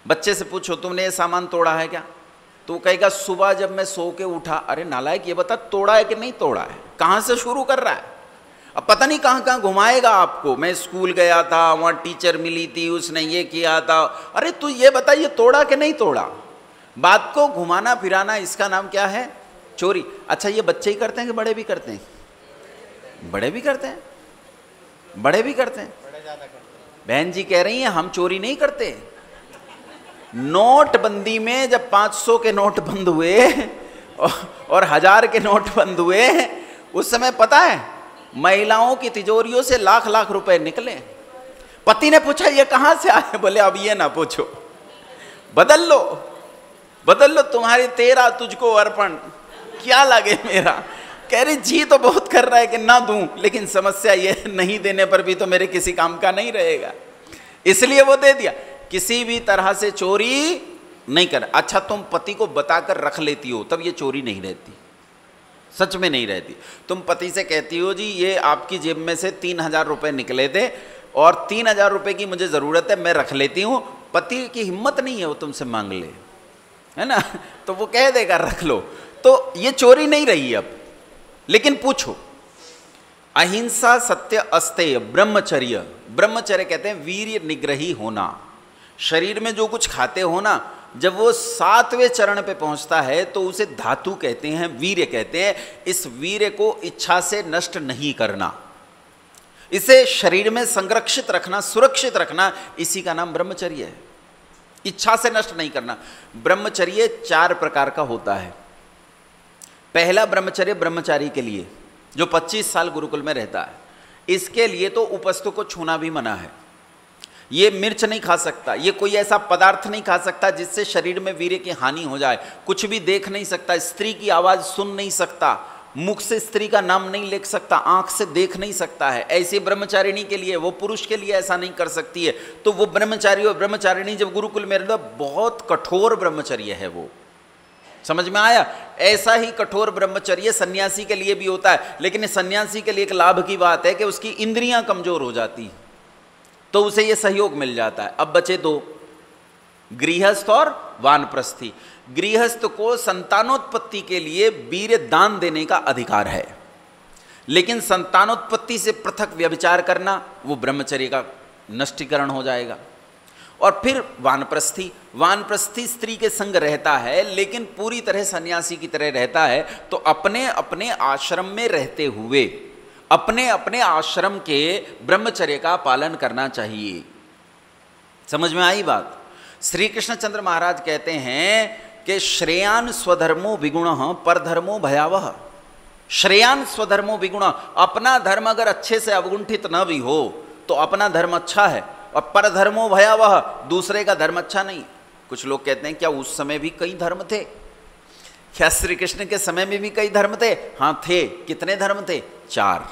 बच्चे से पूछो तुमने ये सामान तोड़ा है क्या? तो कहेगा सुबह जब मैं सो के उठा। अरे नालायक, ये बता तोड़ा है कि नहीं तोड़ा है? कहां से शुरू कर रहा है? अब पता नहीं कहां कहां घुमाएगा आपको। मैं स्कूल गया था, वहां टीचर मिली थी, उसने ये किया था। अरे तू ये बता ये तोड़ा कि नहीं तोड़ा? बात को घुमाना फिराना, इसका नाम क्या है? चोरी। अच्छा ये बच्चे ही करते हैं कि बड़े भी करते हैं? बड़े भी करते हैं, बड़े भी करते हैं। बहन जी कह रही हैं हम चोरी नहीं करते। नोटबंदी में जब 500 के नोट बंद हुए और 1000 के नोट बंद हुए, उस समय पता है महिलाओं की तिजोरियों से लाख लाख रुपए निकले। पति ने पूछा ये कहां से आए? बोले अब ये ना पूछो, बदल लो बदल लो, तुम्हारी 13 तुझको अर्पण, क्या लगे मेरा। कह रही जी तो बहुत कर रहा है कि ना दूं, लेकिन समस्या ये नहीं देने पर भी तो मेरे किसी काम का नहीं रहेगा, इसलिए वो दे दिया। किसी भी तरह से चोरी नहीं कर। अच्छा तुम पति को बताकर रख लेती हो, तब ये चोरी नहीं रहती, सच में नहीं रहती। तुम पति से कहती हो जी ये आपकी जेब में से 3000 रुपए निकले थे और 3000 रुपए की मुझे ज़रूरत है, मैं रख लेती हूँ। पति की हिम्मत नहीं है वो तुमसे मांग ले, है ना, तो वो कह देगा रख लो, तो ये चोरी नहीं रही अब। लेकिन पूछो, अहिंसा, सत्य, अस्तेय, ब्रह्मचर्य, ब्रह्मचर्य कहते हैं वीर्य निग्रही होना। शरीर में जो कुछ खाते हो ना, जब वो 7वें चरण पे पहुंचता है तो उसे धातु कहते हैं, वीर्य कहते हैं। इस वीर्य को इच्छा से नष्ट नहीं करना, इसे शरीर में संरक्षित रखना, सुरक्षित रखना, इसी का नाम ब्रह्मचर्य है। इच्छा से नष्ट नहीं करना। ब्रह्मचर्य 4 प्रकार का होता है। पहला ब्रह्मचर्य ब्रह्मचारी के लिए जो 25 साल गुरुकुल में रहता है, इसके लिए तो उपस्थों को छूना भी मना है। ये मिर्च नहीं खा सकता, ये कोई ऐसा पदार्थ नहीं खा सकता जिससे शरीर में वीर्य की हानि हो जाए, कुछ भी देख नहीं सकता, स्त्री की आवाज़ सुन नहीं सकता, मुख से स्त्री का नाम नहीं लिख सकता, आंख से देख नहीं सकता है। ऐसी ब्रह्मचारिणी के लिए, वो पुरुष के लिए ऐसा नहीं कर सकती है। तो वो ब्रह्मचारी और ब्रह्मचारिणी जब गुरुकुल में रहता, बहुत कठोर ब्रह्मचर्य है वो। समझ में आया? ऐसा ही कठोर ब्रह्मचर्य सन्यासी के लिए भी होता है, लेकिन सन्यासी के लिए एक लाभ की बात है कि उसकी इंद्रियां कमजोर हो जाती, तो उसे ये सहयोग मिल जाता है। अब बचे 2, गृहस्थ और वानप्रस्थी। गृहस्थ को संतानोत्पत्ति के लिए वीर्य दान देने का अधिकार है, लेकिन संतानोत्पत्ति से पृथक व्यभिचार करना वो ब्रह्मचर्य का नष्टीकरण हो जाएगा। और फिर वानप्रस्थी, वानप्रस्थी स्त्री के संग रहता है, लेकिन पूरी तरह सन्यासी की तरह रहता है। तो अपने अपने आश्रम में रहते हुए अपने अपने आश्रम के ब्रह्मचर्य का पालन करना चाहिए। समझ में आई बात? श्री कृष्णचंद्र महाराज कहते हैं कि श्रेयान स्वधर्मो विगुण परधर्मो भयावह। श्रेयान स्वधर्मो विगुण, अपना धर्म अगर अच्छे से अवगुंठित न भी हो तो अपना धर्म अच्छा है, और परधर्मो भयावह, दूसरे का धर्म अच्छा नहीं। कुछ लोग कहते हैं क्या उस समय भी कई धर्म थे? क्या श्री कृष्ण के समय में भी कई धर्म थे? हाँ थे। कितने धर्म थे? 4।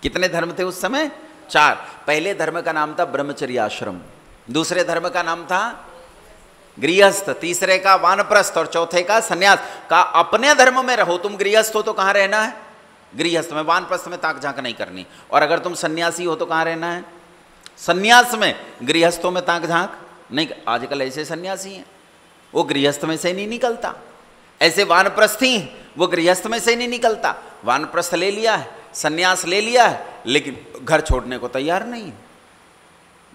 कितने धर्म थे उस समय? 4। पहले धर्म का नाम था ब्रह्मचर्य आश्रम, दूसरे धर्म का नाम था गृहस्थ, तीसरे का वानप्रस्थ और चौथे का सन्यास। का अपने धर्म में रहो, तुम गृहस्थ हो तो कहाँ रहना है? गृहस्थ में। वानप्रस्थ में ताक झांक नहीं करनी, और अगर तुम सन्यासी हो तो कहाँ रहना है? सन्यास में। गृहस्थों में ताक झांक नहीं। आजकल ऐसे सन्यासी हैं वो गृहस्थ में से नहीं निकलता, ऐसे वानप्रस्थी वो गृहस्थ में से नहीं निकलता। वानप्रस्थ ले लिया है, सन्यास ले लिया है, लेकिन घर छोड़ने को तैयार नहीं है।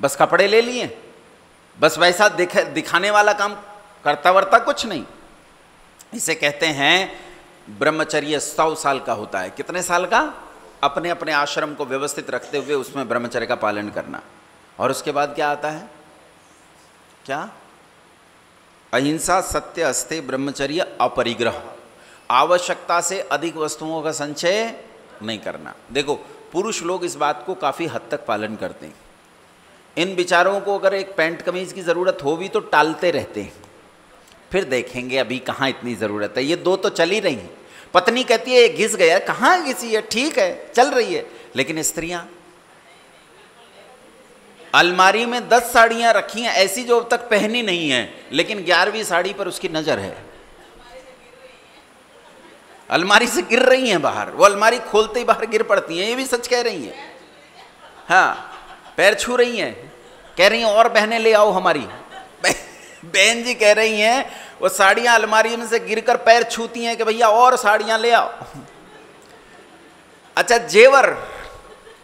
बस कपड़े ले लिए, बस वैसा दिखाने वाला काम करता वरता कुछ नहीं। इसे कहते हैं ब्रह्मचर्य 100 साल का होता है। कितने साल का? अपने अपने आश्रम को व्यवस्थित रखते हुए उसमें ब्रह्मचर्य का पालन करना। और उसके बाद क्या आता है? क्या? अहिंसा, सत्य, अस्तेय, ब्रह्मचर्य, अपरिग्रह। आवश्यकता से अधिक वस्तुओं का संचय नहीं करना। देखो पुरुष लोग इस बात को काफ़ी हद तक पालन करते हैं। इन विचारों को अगर एक पैंट कमीज की ज़रूरत हो भी तो टालते रहते हैं, फिर देखेंगे अभी कहाँ इतनी ज़रूरत है। ये 2 तो चल ही रही हैं। पत्नी कहती है ये घिस गया, कहाँ घिसी है, ठीक है चल रही है। लेकिन स्त्रियां अलमारी में 10 साड़ियां रखी हैं ऐसी जो अब तक पहनी नहीं है, लेकिन 11वीं साड़ी पर उसकी नजर है। अलमारी से गिर रही हैं बाहर, वो अलमारी खोलते ही बाहर गिर पड़ती हैं। ये भी सच कह रही हैं। हाँ, पैर छू रही हैं, कह रही हैं और बहनें ले आओ हमारी। बहन जी कह रही हैं वो साड़ियां अलमारी में से गिरकर पैर छूती हैं कि भैया और साड़ियां ले आओ। अच्छा,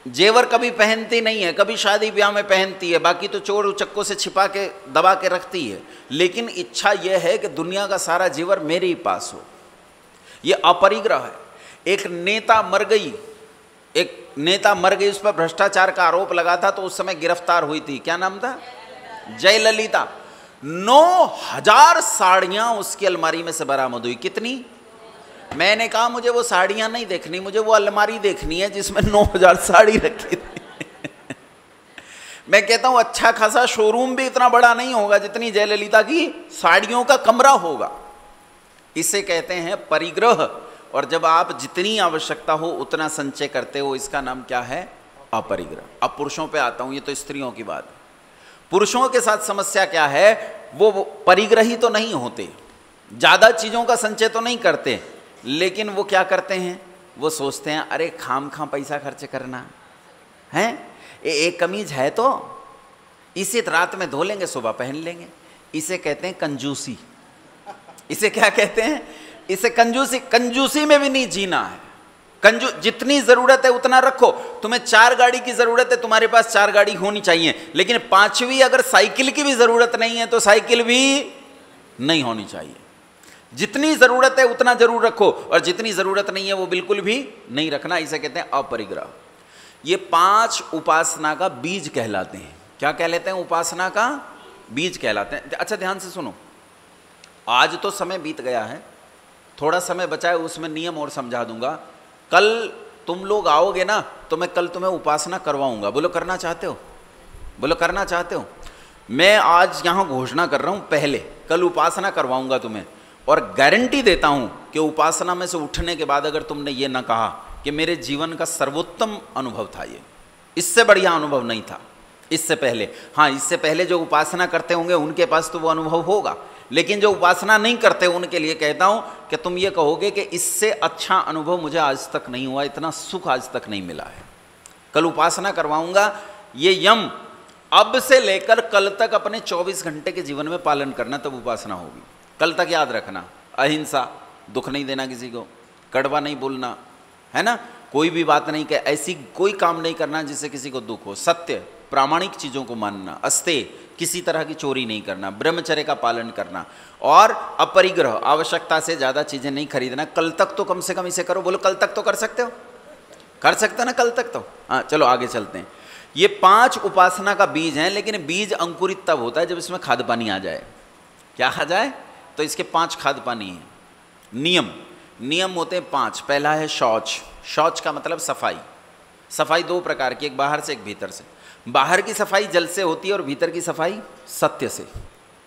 जेवर कभी पहनती नहीं है, कभी शादी ब्याह में पहनती है, बाकी तो चोर उचक्कों से छिपा के दबा के रखती है। लेकिन इच्छा यह है कि दुनिया का सारा जेवर मेरे ही पास हो। यह अपरिग्रह है। एक नेता मर गई, उस पर भ्रष्टाचार का आरोप लगा था, तो उस समय गिरफ्तार हुई थी। क्या नाम था? जयललिता। 9000 साड़ियां उसकी अलमारी में से बरामद हुई। कितनी? मैंने कहा मुझे वो साड़ियां नहीं देखनी, मुझे वो अलमारी देखनी है जिसमें 9000 साड़ी रखी थी। मैं कहता हूं अच्छा खासा शोरूम भी इतना बड़ा नहीं होगा जितनी जयललिता की साड़ियों का कमरा होगा। इसे कहते हैं परिग्रह। और जब आप जितनी आवश्यकता हो उतना संचय करते हो, इसका नाम क्या है? अपरिग्रह। अब पुरुषों पे आता हूं, ये तो स्त्रियों की बात है। पुरुषों के साथ समस्या क्या है? वो परिग्रही तो नहीं होते, ज्यादा चीजों का संचय तो नहीं करते, लेकिन वो क्या करते हैं? वो सोचते हैं अरे खाम पैसा खर्च करना है, एक कमीज है तो इसे रात में धो लेंगे, सुबह पहन लेंगे। इसे कहते हैं कंजूसी। इसे क्या कहते हैं? इसे कंजूसी। कंजूसी में भी नहीं जीना है। जितनी जरूरत है उतना रखो। तुम्हें 4 गाड़ी की जरूरत है, तुम्हारे पास 4 गाड़ी होनी चाहिए, लेकिन 5वीं अगर साइकिल की भी जरूरत नहीं है तो साइकिल भी नहीं होनी चाहिए। जितनी जरूरत है उतना जरूर रखो, और जितनी जरूरत नहीं है वो बिल्कुल भी नहीं रखना। इसे कहते हैं अपरिग्रह। ये 5 उपासना का बीज कहलाते हैं। क्या कहलाते हैं? उपासना का बीज कहलाते हैं। अच्छा ध्यान से सुनो, आज तो समय बीत गया है, थोड़ा समय बचा है, उसमें नियम और समझा दूंगा। कल तुम लोग आओगे ना तो मैं कल तुम्हें उपासना करवाऊंगा। बोलो करना चाहते हो? बोलो करना चाहते हो? मैं आज यहां घोषणा कर रहा हूं, पहले कल उपासना करवाऊंगा तुम्हें, और गारंटी देता हूं कि उपासना में से उठने के बाद अगर तुमने ये ना कहा कि मेरे जीवन का सर्वोत्तम अनुभव था, ये इससे बढ़िया अनुभव नहीं था इससे पहले। हाँ, इससे पहले जो उपासना करते होंगे उनके पास तो वो अनुभव होगा, लेकिन जो उपासना नहीं करते उनके लिए कहता हूं कि तुम ये कहोगे कि इससे अच्छा अनुभव मुझे आज तक नहीं हुआ, इतना सुख आज तक नहीं मिला है। कल उपासना करवाऊंगा। ये यम अब से लेकर कल तक अपने 24 घंटे के जीवन में पालन करना, तब उपासना होगी। कल तक याद रखना, अहिंसा, दुख नहीं देना किसी को, कड़वा नहीं बोलना, है ना, कोई भी बात नहीं कह, ऐसी कोई काम नहीं करना जिससे किसी को दुख हो, सत्य, प्रामाणिक चीज़ों को मानना, अस्तेय, किसी तरह की चोरी नहीं करना, ब्रह्मचर्य का पालन करना, और अपरिग्रह, आवश्यकता से ज़्यादा चीज़ें नहीं खरीदना। कल तक तो कम से कम इसे करो। बोलो कल तक तो कर सकते हो? कर सकते हो ना कल तक तो? हाँ, चलो आगे चलते हैं। ये 5 उपासना का बीज हैं, लेकिन बीज अंकुरित तब होता है जब इसमें खाद पानी आ जाए। क्या आ जाए? तो इसके 5 खाद पानी हैं। नियम होते हैं 5। पहला है शौच। शौच का मतलब सफाई। सफाई 2 प्रकार की, एक बाहर से एक भीतर से। बाहर की सफाई जल से होती है और भीतर की सफाई सत्य से।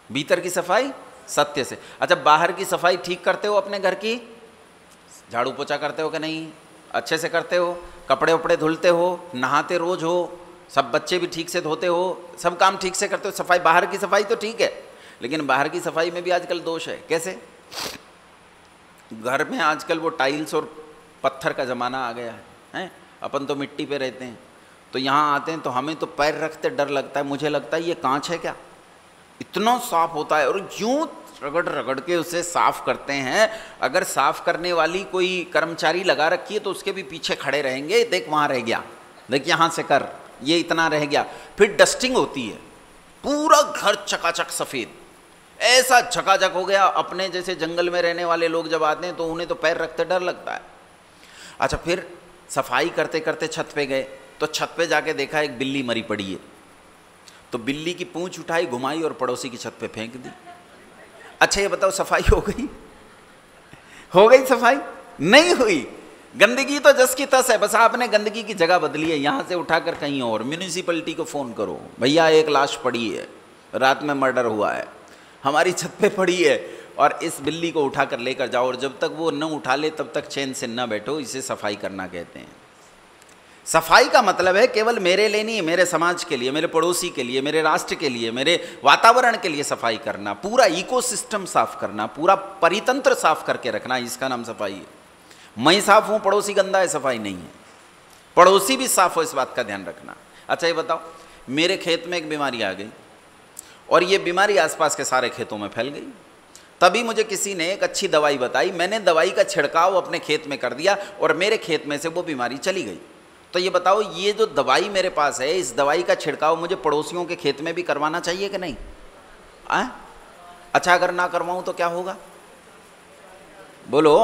भीतर की सफाई सत्य से। अच्छा, बाहर की सफाई ठीक करते हो अपने घर की? झाड़ू पोछा करते हो कि नहीं? अच्छे से करते हो? कपड़े वपड़े धुलते हो? नहाते रोज हो? सब बच्चे भी ठीक से धोते हो? सब काम ठीक से करते हो? सफाई, बाहर की सफाई तो ठीक है, लेकिन बाहर की सफाई में भी आजकल दोष है। कैसे? घर में आजकल वो टाइल्स और पत्थर का ज़माना आ गया है। अपन तो मिट्टी पे रहते हैं, तो यहाँ आते हैं तो हमें तो पैर रखते डर लगता है। मुझे लगता है ये कांच है क्या, इतना साफ होता है, और यूँ रगड़ रगड़ के उसे साफ करते हैं। अगर साफ करने वाली कोई कर्मचारी लगा रखी है तो उसके भी पीछे खड़े रहेंगे, देख वहाँ रह गया, देख यहाँ से कर, ये इतना रह गया। फिर डस्टिंग होती है, पूरा घर चकाचक सफ़ेद, ऐसा चकाचक हो गया। अपने जैसे जंगल में रहने वाले लोग जब आते हैं तो उन्हें तो पैर रखते डर लगता है। अच्छा, फिर सफाई करते करते छत पे गए तो छत पे जाके देखा एक बिल्ली मरी पड़ी है, तो बिल्ली की पूंछ उठाई, घुमाई और पड़ोसी की छत पे फेंक दी। अच्छा, ये बताओ सफाई हो गई? हो गई सफाई? नहीं हुई। गंदगी तो जस की तस है, बस आपने गंदगी की जगह बदली है, यहाँ से उठाकर कहीं और। म्यूनिसिपैलिटी को फ़ोन करो, भैया एक लाश पड़ी है, रात में मर्डर हुआ है, हमारी छत पे पड़ी है, और इस बिल्ली को उठाकर लेकर जाओ, और जब तक वो न उठा ले तब तक चैन से न बैठो। इसे सफाई करना कहते हैं। सफाई का मतलब है केवल मेरे लिए नहीं, मेरे समाज के लिए, मेरे पड़ोसी के लिए, मेरे राष्ट्र के लिए, मेरे वातावरण के लिए सफाई करना, पूरा इकोसिस्टम साफ करना, पूरा परितंत्र साफ करके रखना, इसका नाम सफाई है। मैं साफ हूँ, पड़ोसी गंदा है, सफाई नहीं है। पड़ोसी भी साफ हो, इस बात का ध्यान रखना। अच्छा, ये बताओ, मेरे खेत में एक बीमारी आ गई और ये बीमारी आसपास के सारे खेतों में फैल गई। तभी मुझे किसी ने एक अच्छी दवाई बताई, मैंने दवाई का छिड़काव अपने खेत में कर दिया और मेरे खेत में से वो बीमारी चली गई। तो ये बताओ, ये जो दवाई मेरे पास है, इस दवाई का छिड़काव मुझे पड़ोसियों के खेत में भी करवाना चाहिए कि नहीं? अच्छा, अगर ना करवाऊं तो क्या होगा? बोलो,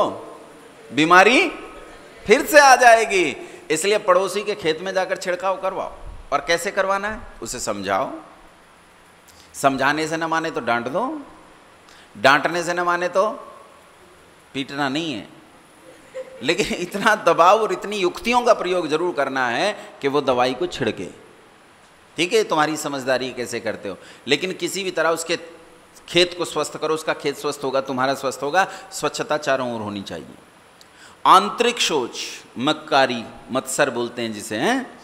बीमारी फिर से आ जाएगी। इसलिए पड़ोसी के खेत में जाकर छिड़काव करवाओ। और कैसे करवाना है उसे समझाओ। समझाने से न माने तो डांट दो, डांटने से न माने तो पीटना नहीं है, लेकिन इतना दबाव और इतनी युक्तियों का प्रयोग जरूर करना है कि वो दवाई को छिड़के। ठीक है, तुम्हारी समझदारी कैसे करते हो, लेकिन किसी भी तरह उसके खेत को स्वस्थ करो, उसका खेत स्वस्थ होगा, तुम्हारा स्वस्थ होगा। स्वच्छता चारों ओर होनी चाहिए। आंतरिक सोच, मक्कारी, मत्सर बोलते हैं जिसे, हैं,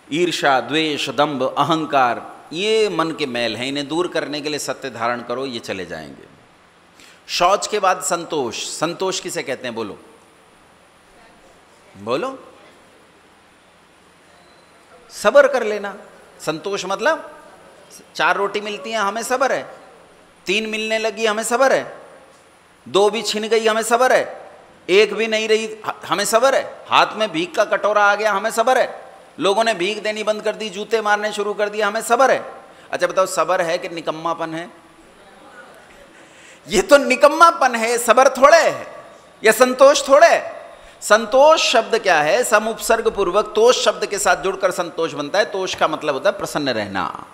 ईर्ष्या, द्वेष, दंभ, अहंकार, ये मन के मैल हैं, इन्हें दूर करने के लिए सत्य धारण करो, ये चले जाएंगे। शौच के बाद संतोष। संतोष किसे कहते हैं? बोलो बोलो। सब्र कर लेना। संतोष मतलब 4 रोटी मिलती हैं, हमें सब्र है। 3 मिलने लगी, हमें सब्र है। 2 भी छिन गई, हमें सब्र है। 1 भी नहीं रही, हमें सब्र है। हाथ में भीख का कटोरा आ गया, हमें सब्र है। लोगों ने भीख देनी बंद कर दी, जूते मारने शुरू कर दिया, हमें सब्र है। अच्छा बताओ, सब्र है कि निकम्मापन है? ये तो निकम्मापन है, सब्र थोड़े है, या संतोष थोड़े है। संतोष शब्द क्या है? सम उपसर्ग पूर्वक तोष शब्द के साथ जुड़कर संतोष बनता है। तोष का मतलब होता है प्रसन्न रहना,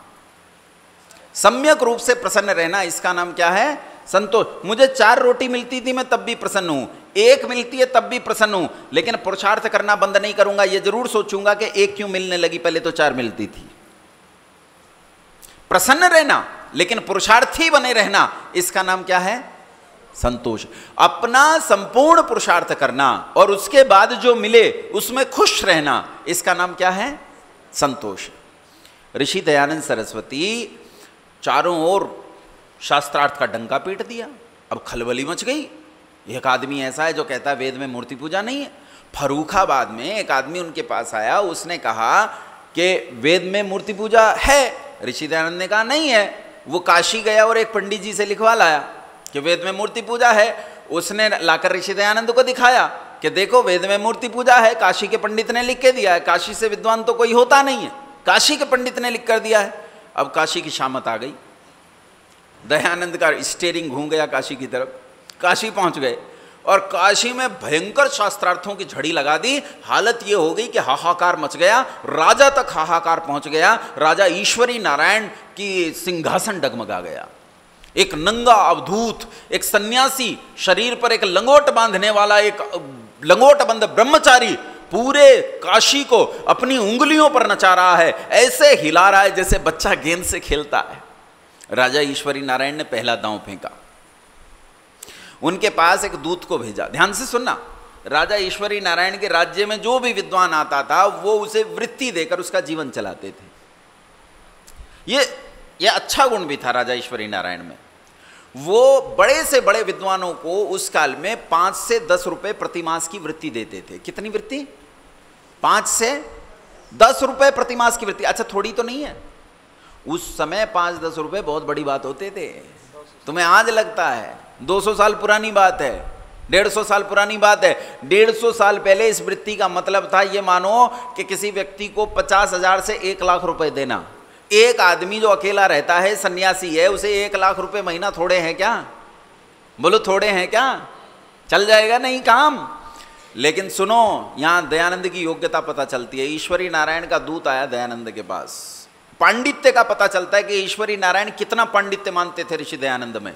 सम्यक रूप से प्रसन्न रहना, इसका नाम क्या है? संतोष। मुझे 4 रोटी मिलती थी, मैं तब भी प्रसन्न हूं, 1 मिलती है तब भी प्रसन्न हूं, लेकिन पुरुषार्थ करना बंद नहीं करूंगा। ये जरूर सोचूंगा कि 1 क्यों मिलने लगी, पहले तो 4 मिलती थी। प्रसन्न रहना, लेकिन पुरुषार्थी बने रहना, इसका नाम क्या है? संतोष। अपना संपूर्ण पुरुषार्थ करना और उसके बाद जो मिले उसमें खुश रहना, इसका नाम क्या है? संतोष। ऋषि दयानंद सरस्वती चारों ओर शास्त्रार्थ का डंका पीट दिया। अब खलबली मच गई। एक आदमी ऐसा है जो कहता है वेद में मूर्ति पूजा नहीं है। फर्रुखाबाद में एक आदमी उनके पास आया, उसने कहा कि वेद में मूर्ति पूजा है। ऋषि दयानंद ने कहा नहीं है। वो काशी गया और एक पंडित जी से लिखवा लाया कि वेद में मूर्ति पूजा है। उसने लाकर ऋषि दयानंद को दिखाया कि देखो वेद में मूर्ति पूजा है, काशी के पंडित ने लिख के दिया है। काशी से विद्वान तो कोई होता नहीं है, काशी के पंडित ने लिख कर दिया है। अब काशी की शामत आ गई, दयानंद का स्टीयरिंग घूम गया काशी की तरफ। काशी पहुंच गए, और काशी में भयंकर शास्त्रार्थों की झड़ी लगा दी। हालत ये हो गई कि हाहाकार मच गया, राजा तक हाहाकार पहुंच गया। राजा ईश्वरी नारायण की सिंहासन डगमगा गया। एक नंगा अवधूत, एक सन्यासी, शरीर पर एक लंगोट बांधने वाला, एक लंगोटबंद ब्रह्मचारी पूरे काशी को अपनी उंगलियों पर नचा रहा है, ऐसे हिला रहा है जैसे बच्चा गेंद से खेलता है। राजा ईश्वरी नारायण ने पहला दांव फेंका, उनके पास एक दूत को भेजा। ध्यान से सुनना, राजा ईश्वरी नारायण के राज्य में जो भी विद्वान आता था वो उसे वृत्ति देकर उसका जीवन चलाते थे। ये अच्छा गुण भी था राजा ईश्वरी नारायण में। वो बड़े से बड़े विद्वानों को उस काल में 5 से 10 रुपए प्रतिमास की वृत्ति देते थे। कितनी वृत्ति? 5 से 10 रुपए प्रतिमास की वृत्ति। अच्छा, थोड़ी तो नहीं है। उस समय 5-10 रुपए बहुत बड़ी बात होते थे। तुम्हें आज लगता है, 200 साल पुरानी बात है, 150 साल पुरानी बात है। 150 साल पहले इस वृत्ति का मतलब था, ये मानो कि किसी व्यक्ति को 50,000 से 1 लाख रुपए देना। एक आदमी जो अकेला रहता है, सन्यासी है, उसे 1 लाख रुपए महीना थोड़े हैं क्या? बोलो, थोड़े हैं क्या? चल जाएगा नहीं काम? लेकिन सुनो, यहां दयानंद की योग्यता पता चलती है। ईश्वरी नारायण का दूत आया दयानंद के पास, पांडित्य का पता चलता है कि ईश्वरी नारायण कितना पांडित्य मानते थे ऋषि दयानंद में।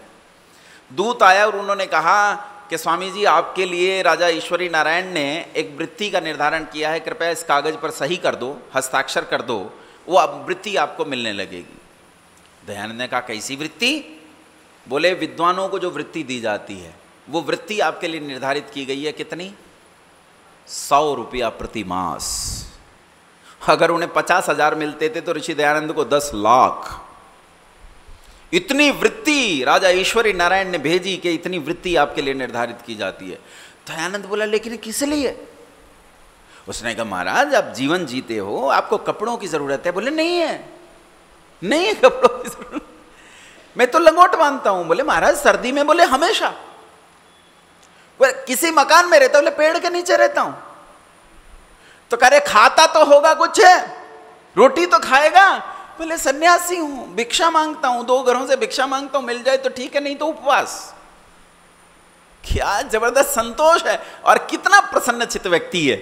दूत आया और उन्होंने कहा कि स्वामी जी, आपके लिए राजा ईश्वरी नारायण ने एक वृत्ति का निर्धारण किया है, कृपया इस कागज पर सही कर दो, हस्ताक्षर कर दो, वो अब वृत्ति आपको मिलने लगेगी। दयानंद ने कहा, कैसी वृत्ति? बोले, विद्वानों को जो वृत्ति दी जाती है वो वृत्ति आपके लिए निर्धारित की गई है। कितनी? 100 रुपया प्रति मास। अगर उन्हें 50,000 मिलते थे तो ऋषि दयानंद को 10 लाख। इतनी वृत्ति राजा ईश्वरी नारायण ने भेजी कि इतनी वृत्ति आपके लिए निर्धारित की जाती है। दयानंद बोला, लेकिन किस लिए? उसने कहा, महाराज, आप जीवन जीते हो, आपको कपड़ों की जरूरत है। बोले, नहीं है, नहीं है कपड़ों की जरूरत, मैं तो लंगोट बांधता हूं। बोले, महाराज, सर्दी में? बोले, हमेशा। बोले, किसी मकान में रहता हूं? बोले, पेड़ के नीचे रहता हूं। तो कह रहे, खाता तो होगा कुछ है, रोटी तो खाएगा? बोले, सन्यासी हूं, भिक्षा मांगता हूं, 2 घरों से भिक्षा मांगता हूं, मिल जाए तो ठीक है, नहीं तो उपवास। क्या जबरदस्त संतोष है, और कितना प्रसन्न चित्त व्यक्ति है,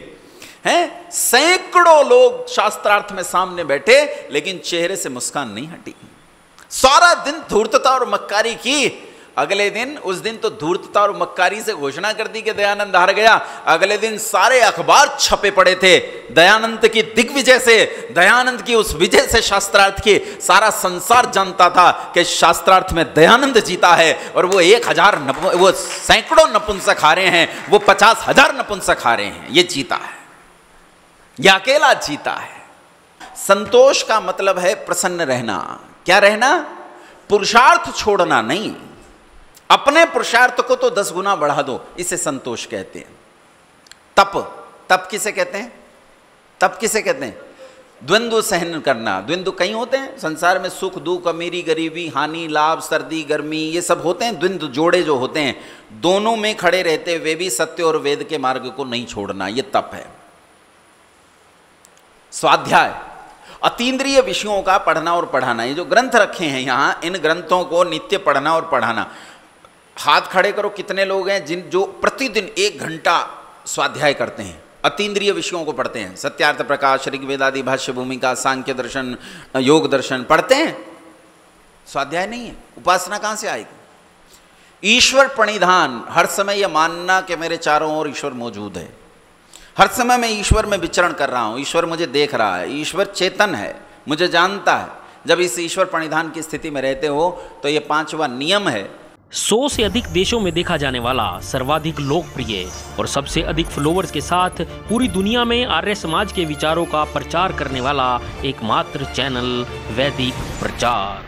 हैं? सैकड़ों लोग शास्त्रार्थ में सामने बैठे, लेकिन चेहरे से मुस्कान नहीं हटी। सारा दिन धूर्तता और मक्कारी की। अगले दिन, उस दिन तो धूर्तता और मक्कारी से घोषणा कर दी कि दयानंद हार गया। अगले दिन सारे अखबार छपे पड़े थे दयानंद की दिग्विजय से, दयानंद की उस विजय से शास्त्रार्थ की। सारा संसार जानता था कि शास्त्रार्थ में दयानंद जीता है, और वो 1,000 वो सैकड़ों नपुंसक हारे हैं, वो 50,000 नपुंसक हारे हैं। ये जीता है, ये अकेला जीता है। संतोष का मतलब है प्रसन्न रहना। क्या रहना? पुरुषार्थ छोड़ना नहीं। अपने पुरुषार्थ को तो 10 गुना बढ़ा दो, इसे संतोष कहते हैं। तप किसे कहते हैं? तप किसे कहते हैं? द्वंद्व सहन करना। द्वंद्व कई होते हैं संसार में, सुख दुख, अमीरी गरीबी, हानि लाभ, सर्दी गर्मी, ये सब होते हैं। द्वंद्व जोड़े जो होते हैं, दोनों में खड़े रहते हुए भी सत्य और वेद के मार्ग को नहीं छोड़ना, ये तप है। स्वाध्याय, अतीन्द्रिय विषयों का पढ़ना और पढ़ाना। ये जो ग्रंथ रखे हैं यहाँ, इन ग्रंथों को नित्य पढ़ना और पढ़ाना। हाथ खड़े करो, कितने लोग हैं जो प्रतिदिन 1 घंटा स्वाध्याय करते हैं, अतीन्द्रिय विषयों को पढ़ते हैं? सत्यार्थ प्रकाश, ऋग्वेद आदि, भाष्य भूमिका, सांख्य दर्शन, योग दर्शन पढ़ते हैं। स्वाध्याय नहीं है, उपासना कहां से आएगी? ईश्वर प्रणिधान, हर समय यह मानना कि मेरे चारों ओर ईश्वर मौजूद है, हर समय मैं ईश्वर में विचरण कर रहा हूं, ईश्वर मुझे देख रहा है, ईश्वर चेतन है, मुझे जानता है। जब इस ईश्वर प्रणिधान की स्थिति में रहते हो तो ये 5वां नियम है। 100 से अधिक देशों में देखा जाने वाला, सर्वाधिक लोकप्रिय और सबसे अधिक फॉलोअर्स के साथ पूरी दुनिया में आर्य समाज के विचारों का प्रचार करने वाला एकमात्र चैनल वैदिक प्रचार।